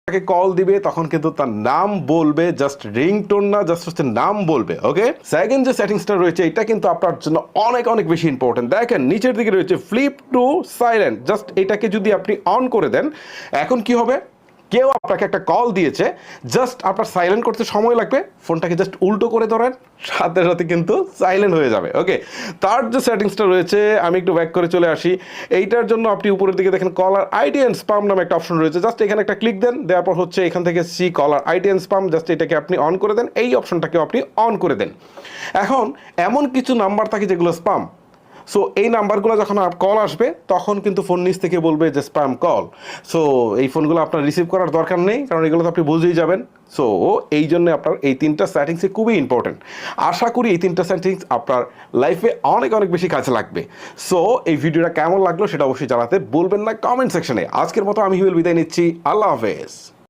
তাকে কল দিবে তখন কিন্তু তার নাম বলবে, জাস্ট রিংটোন না, জাস্ট হচ্ছে নাম বলবে। ওকে, সেকেন্ড যে সেটিংসটা রয়েছে এটা কিন্তু আপনার জন্য অনেক অনেক বেশি ইম্পর্টেন্ট। দেখেন নিচের দিকে রয়েছে ফ্লিপ টু সাইলেন্ট, জাস্ট এটাকে যদি আপনি অন করে দেন, এখন কি হবে, কেউ আপনাকে একটা কল দিয়েছে, জাস্ট আপনার সাইলেন্ট করতে সময় লাগবে, ফোনটাকে জাস্ট উল্টো করে ধরেন, সাথে সাথে কিন্তু সাইলেন্ট হয়ে যাবে। ওকে, তার যে সেটিংসটা রয়েছে আমি একটু ব্যাক করে চলে আসি। এইটার জন্য আপনি উপরের দিকে দেখেন কলার আইডি অ্যান্ড স্পাম নামে একটা অপশন রয়েছে, জাস্ট এখানে একটা ক্লিক দেন, দেওয়ার পর হচ্ছে এখান থেকে see caller ID and spam, just এটাকে আপনি অন করে দেন, এই অপশনটাকেও আপনি অন করে দেন। এখন এমন কিছু নাম্বার থাকে যেগুলো স্পাম, সো এই নাম্বারগুলো যখন কল আসবে তখন কিন্তু ফোন নিচ থেকে বলবে যে স্প্যাম কল। সো এই ফোনগুলো আপনার রিসিভ করার দরকার নেই, কারণ এগুলো তো আপনি বুঝেই যাবেন। সো এই জন্য আপনার এই তিনটা সেটিংসে খুবই ইম্পর্টেন্ট। আশা করি এই তিনটা সেটিংস আপনার লাইফে অনেক অনেক বেশি কাজে লাগবে। সো এই ভিডিওটা কেমন লাগলো সেটা অবশ্যই জানাতে বলবেন না কমেন্ট সেকশনে। আজকের মতো আমি হিমেল বিদায় নিচ্ছি, আল্লাহ হাফেজ।